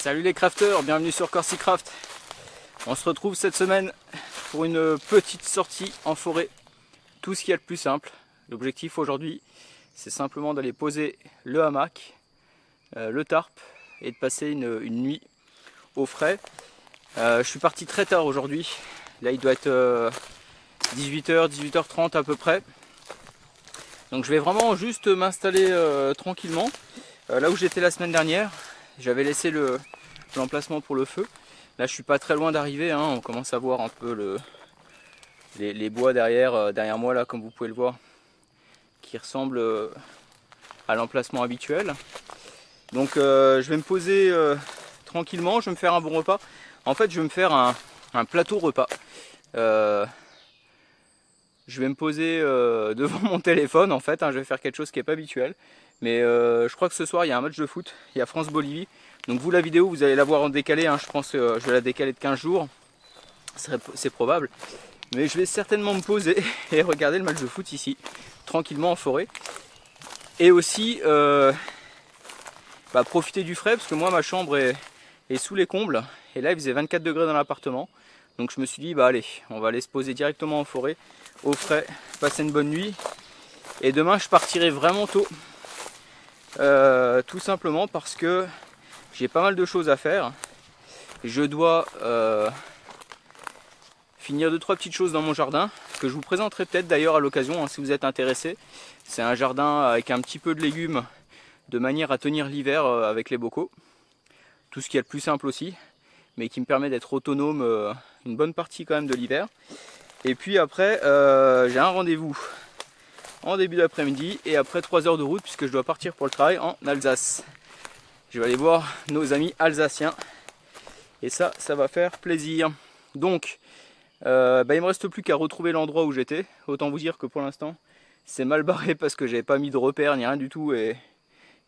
Salut les crafters, bienvenue sur CorsiCraft. On se retrouve cette semaine pour une petite sortie en forêt. Tout ce qu'il y a de plus simple. L'objectif aujourd'hui, c'est simplement d'aller poser le hamac, le tarp et de passer une nuit au frais. Je suis parti très tard aujourd'hui. Là il doit être 18h, 18h30 à peu près. Donc je vais vraiment juste m'installer tranquillement. Là où j'étais la semaine dernière, j'avais laissé l'emplacement pour le feu. Là je suis pas très loin d'arriver, hein. On commence à voir un peu les bois derrière moi là, comme vous pouvez le voir, qui ressemblent à l'emplacement habituel. Donc je vais me poser tranquillement, je vais me faire un bon repas. En fait je vais me faire un plateau repas. Je vais me poser devant mon téléphone en fait, hein. Je vais faire quelque chose qui n'est pas habituel. Mais je crois que ce soir il y a un match de foot, il y a France-Bolivie. Donc vous la vidéo vous allez la voir en décalé, hein. Je pense que je vais la décaler de 15 jours, c'est probable. Mais je vais certainement me poser et regarder le match de foot ici, tranquillement en forêt. Et aussi profiter du frais, parce que moi ma chambre est sous les combles. Et là il faisait 24 degrés dans l'appartement. Donc je me suis dit bah allez, on va aller se poser directement en forêt, au frais, passer une bonne nuit. Et demain je partirai vraiment tôt. Tout simplement parce que j'ai pas mal de choses à faire. Je dois finir 2-3 petites choses dans mon jardin que je vous présenterai peut-être d'ailleurs à l'occasion, hein, si vous êtes intéressé. C'est un jardin avec un petit peu de légumes de manière à tenir l'hiver avec les bocaux. Tout ce qui est le plus simple aussi, mais qui me permet d'être autonome une bonne partie quand même de l'hiver. Et puis après j'ai un rendez-vous en début d'après-midi et après 3 heures de route puisque je dois partir pour le travail en Alsace. Je vais aller voir nos amis alsaciens et ça va faire plaisir. Donc il me reste plus qu'à retrouver l'endroit où j'étais. Autant vous dire que pour l'instant c'est mal barré parce que j'avais pas mis de repères ni rien du tout. Et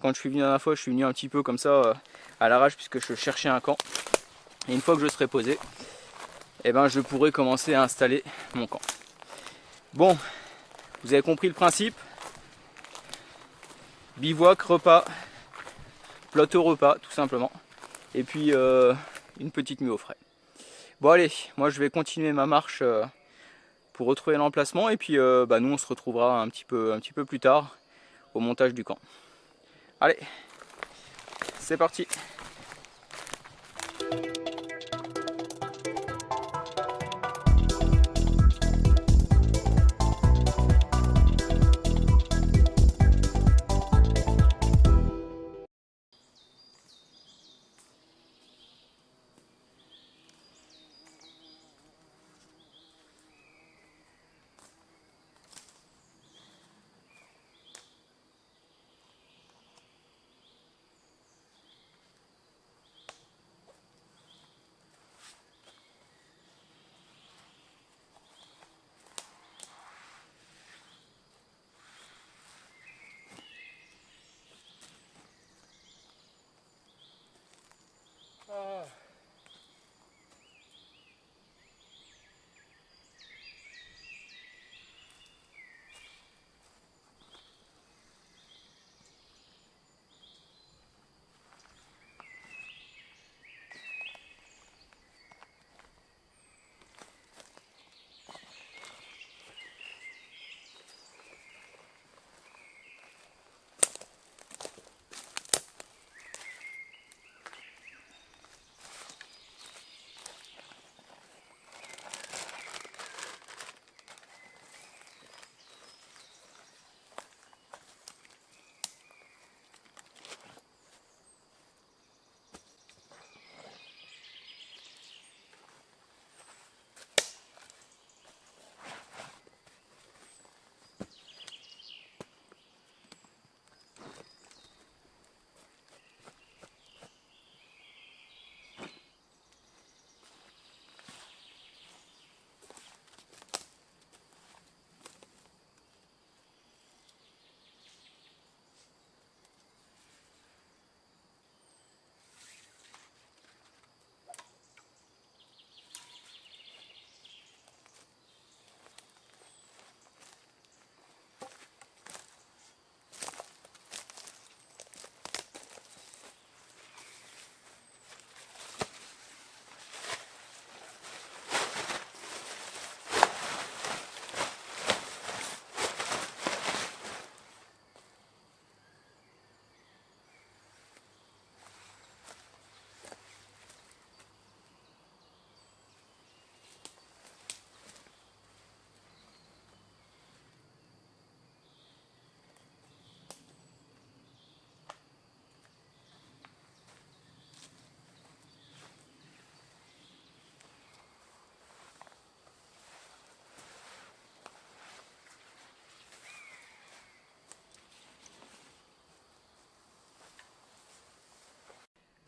quand je suis venu la dernière fois, je suis venu un petit peu comme ça à l'arrache puisque je cherchais un camp. Et une fois que je serai posé, je pourrai commencer à installer mon camp. Bon, vous avez compris le principe. Bivouac, repas, plateau repas tout simplement. Et puis une petite nuit au frais. Bon allez, moi je vais continuer ma marche pour retrouver l'emplacement. Et puis nous on se retrouvera un petit peu plus tard au montage du camp. Allez, c'est parti.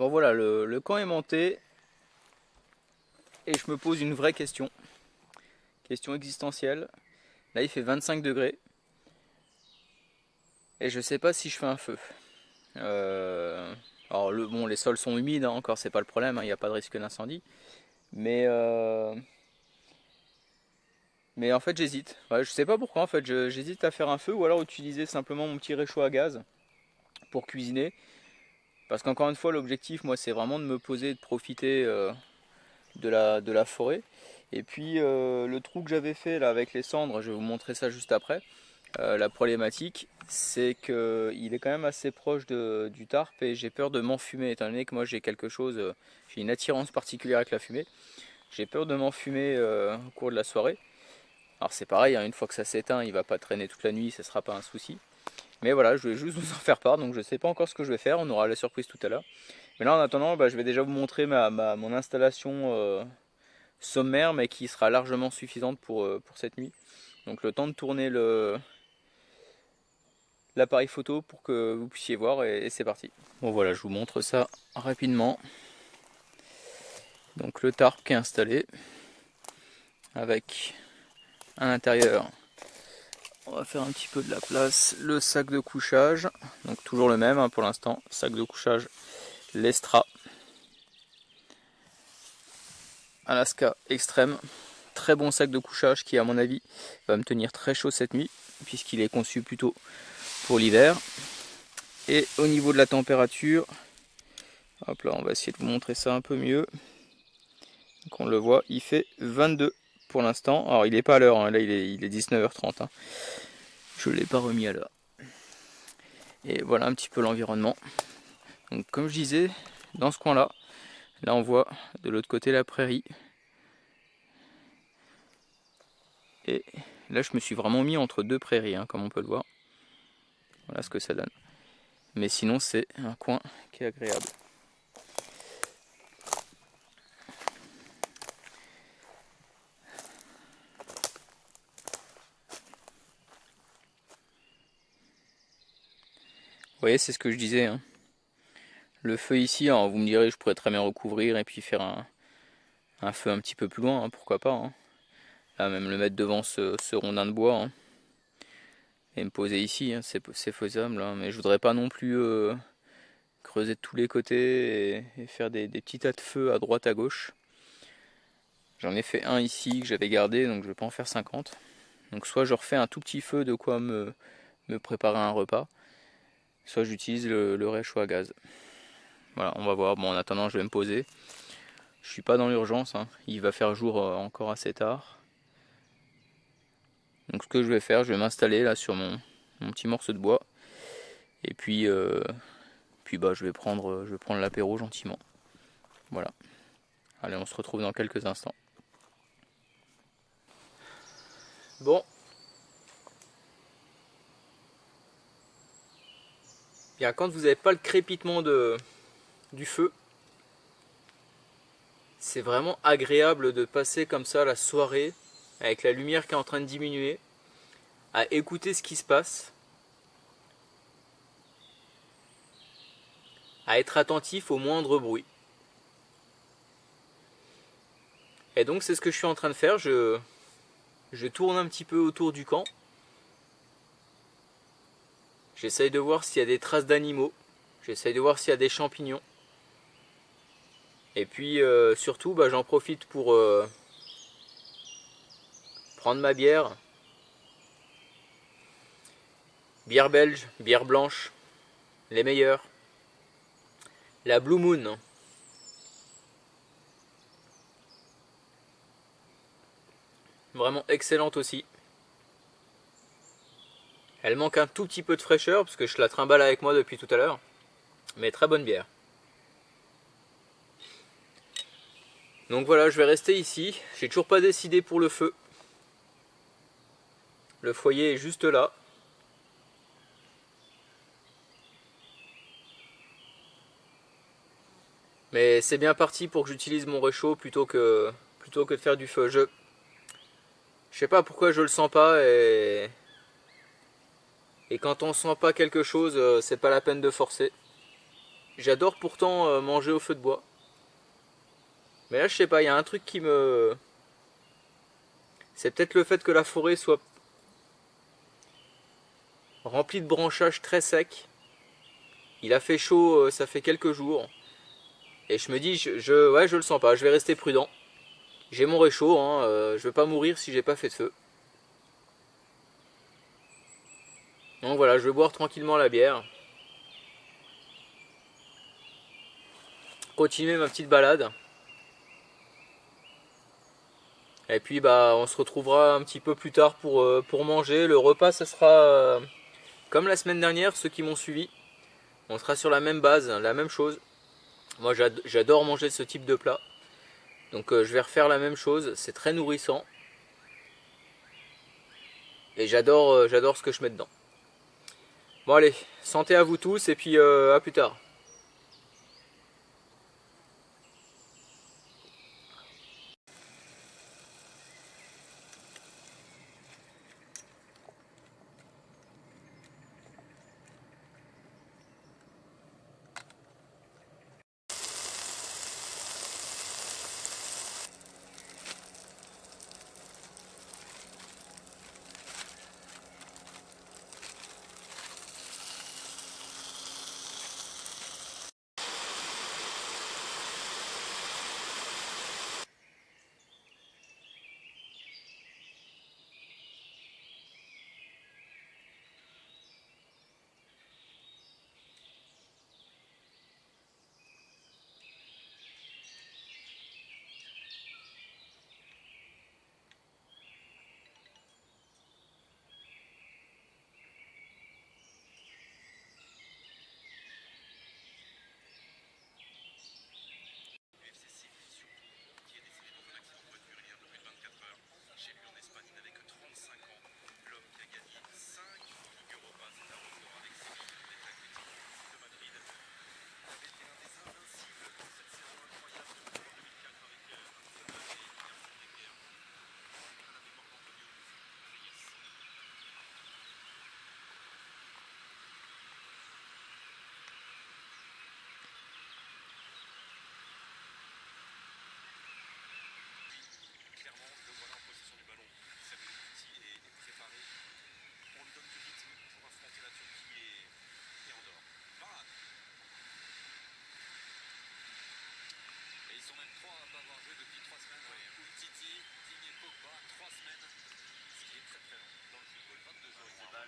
Bon voilà, le camp est monté et je me pose une vraie question. Question existentielle. Là il fait 25 degrés et je sais pas si je fais un feu. Alors bon, les sols sont humides, hein, encore c'est pas le problème, il n'y a pas de risque d'incendie. Mais, mais en fait j'hésite. Ouais, je sais pas pourquoi en fait, j'hésite à faire un feu ou alors utiliser simplement mon petit réchaud à gaz pour cuisiner. Parce qu'encore une fois l'objectif moi c'est vraiment de me poser et de profiter de la forêt. Et puis le trou que j'avais fait là avec les cendres, je vais vous montrer ça juste après. La problématique c'est qu'il est quand même assez proche du tarp et j'ai peur de m'enfumer étant donné que moi j'ai quelque chose, j'ai une attirance particulière avec la fumée. J'ai peur de m'enfumer au cours de la soirée. Alors c'est pareil, hein, une fois que ça s'éteint, il va pas traîner toute la nuit, ça sera pas un souci. Mais voilà, je voulais juste vous en faire part, donc je sais pas encore ce que je vais faire, on aura la surprise tout à l'heure. Mais là en attendant, je vais déjà vous montrer mon installation sommaire, mais qui sera largement suffisante pour cette nuit. Donc le temps de tourner l'appareil photo pour que vous puissiez voir et c'est parti. Bon voilà, je vous montre ça rapidement. Donc le tarp qui est installé avec à l'intérieur, on va faire un petit peu de la place, le sac de couchage, donc toujours le même hein, pour l'instant, sac de couchage Lestra Alaska Extreme, très bon sac de couchage qui à mon avis va me tenir très chaud cette nuit puisqu'il est conçu plutôt pour l'hiver. Et au niveau de la température, hop là, on va essayer de vous montrer ça un peu mieux. Donc on le voit, il fait 22 pour l'instant. Alors il n'est pas à l'heure, hein, là il est 19h30. Hein. Je ne l'ai pas remis à l'heure. Et voilà un petit peu l'environnement. Donc comme je disais, dans ce coin-là, là on voit de l'autre côté la prairie. Et là je me suis vraiment mis entre deux prairies, hein, comme on peut le voir. Voilà ce que ça donne. Mais sinon c'est un coin qui est agréable. Vous voyez, c'est ce que je disais. Hein. Le feu ici, alors vous me direz, je pourrais très bien recouvrir et puis faire un feu un petit peu plus loin, hein, pourquoi pas. Hein. Là, même le mettre devant ce rondin de bois. Hein. Et me poser ici, hein, c'est faisable. Hein, mais je voudrais pas non plus creuser de tous les côtés et faire des petits tas de feu à droite à gauche. J'en ai fait un ici que j'avais gardé, donc je vais pas en faire 50. Donc soit je refais un tout petit feu de quoi me préparer un repas, soit j'utilise le réchaud à gaz. Voilà, on va voir. Bon, en attendant, je vais me poser. Je suis pas dans l'urgence, hein. Il va faire jour encore assez tard. Donc ce que je vais faire, je vais m'installer là sur mon petit morceau de bois. Et puis, je vais prendre l'apéro gentiment. Voilà. Allez, on se retrouve dans quelques instants. Bon. Bien, quand vous n'avez pas le crépitement du feu, c'est vraiment agréable de passer comme ça la soirée, avec la lumière qui est en train de diminuer, à écouter ce qui se passe, à être attentif au moindre bruit. Et donc c'est ce que je suis en train de faire, je tourne un petit peu autour du camp. J'essaye de voir s'il y a des traces d'animaux, j'essaye de voir s'il y a des champignons. Et puis surtout j'en profite pour prendre ma bière. Bière belge, bière blanche, les meilleures. La Blue Moon. Vraiment excellente aussi. Elle manque un tout petit peu de fraîcheur parce que je la trimballe avec moi depuis tout à l'heure. Mais très bonne bière. Donc voilà, je vais rester ici. J'ai toujours pas décidé pour le feu. Le foyer est juste là. Mais c'est bien parti pour que j'utilise mon réchaud plutôt que de faire du feu. Je sais pas pourquoi je le sens pas et quand on sent pas quelque chose, c'est pas la peine de forcer. j'adore pourtant manger au feu de bois. Mais là, je sais pas, il y a un truc qui me... C'est peut-être le fait que la forêt soit remplie de branchages très secs. Il a fait chaud, ça fait quelques jours. Et je me dis, ouais, je le sens pas, je vais rester prudent. J'ai mon réchaud, hein, je vais pas mourir si j'ai pas fait de feu. Donc voilà, je vais boire tranquillement la bière. Continuer ma petite balade. Et puis bah on se retrouvera un petit peu plus tard pour manger. Le repas ça sera comme la semaine dernière, ceux qui m'ont suivi. On sera sur la même base, la même chose. Moi j'adore manger ce type de plat. Donc je vais refaire la même chose, c'est très nourrissant. Et j'adore ce que je mets dedans. Bon allez, santé à vous tous et puis à plus tard.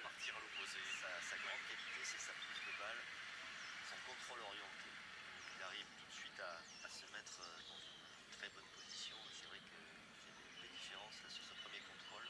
Partir à l'opposé, sa grande qualité c'est sa prise de balle, son contrôle orienté. Il arrive tout de suite à se mettre dans une très bonne position. C'est vrai qu'il y a des belles différences là, sur ce premier contrôle.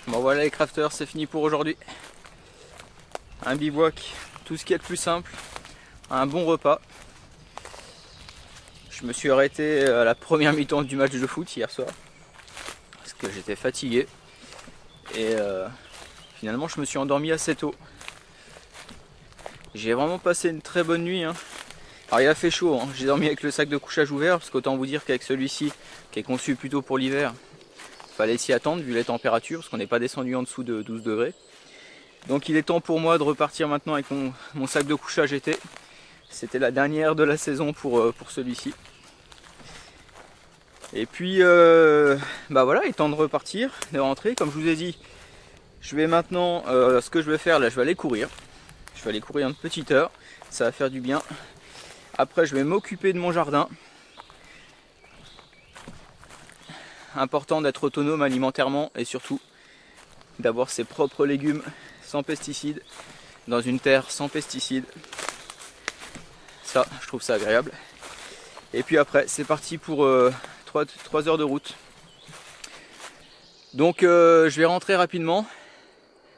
Bon voilà les crafters, c'est fini pour aujourd'hui. Un bivouac, tout ce qui est de plus simple, un bon repas. Je me suis arrêté à la première mi-temps du match de foot hier soir parce que j'étais fatigué et finalement je me suis endormi assez tôt. J'ai vraiment passé une très bonne nuit, hein. Alors il a fait chaud, hein. J'ai dormi avec le sac de couchage ouvert parce qu'autant vous dire qu'avec celui-ci qui est conçu plutôt pour l'hiver, il fallait s'y attendre vu les températures parce qu'on n'est pas descendu en dessous de 12 degrés. Donc il est temps pour moi de repartir maintenant avec mon sac de couchage été. C'était la dernière de la saison pour celui-ci. Et puis bah voilà, il est temps de repartir, de rentrer. Comme je vous ai dit, je vais maintenant, ce que je vais faire là, je vais aller courir. Je vais aller courir une petite heure, ça va faire du bien. Après je vais m'occuper de mon jardin. Important d'être autonome alimentairement et surtout d'avoir ses propres légumes sans pesticides, dans une terre sans pesticides. Ça, je trouve ça agréable. Et puis après, c'est parti pour 3 heures de route. Donc je vais rentrer rapidement.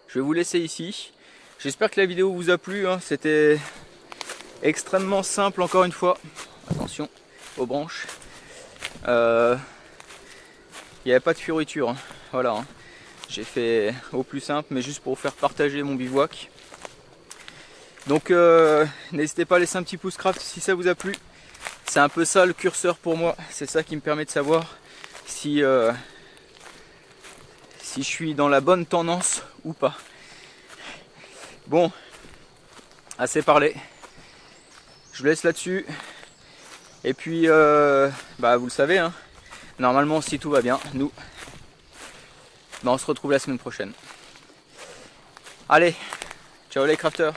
Je vais vous laisser ici. J'espère que la vidéo vous a plu, hein. C'était extrêmement simple encore une fois. Attention aux branches. Il n'y avait pas de fioriture, hein. Voilà, hein. J'ai fait au plus simple, mais juste pour vous faire partager mon bivouac. Donc n'hésitez pas à laisser un petit pouce craft si ça vous a plu. C'est un peu ça le curseur pour moi. C'est ça qui me permet de savoir si je suis dans la bonne tendance ou pas. Bon, assez parlé. Je vous laisse là-dessus. Et puis, bah, vous le savez, hein, normalement, si tout va bien, nous, bah, on se retrouve la semaine prochaine. Allez, ciao les crafters.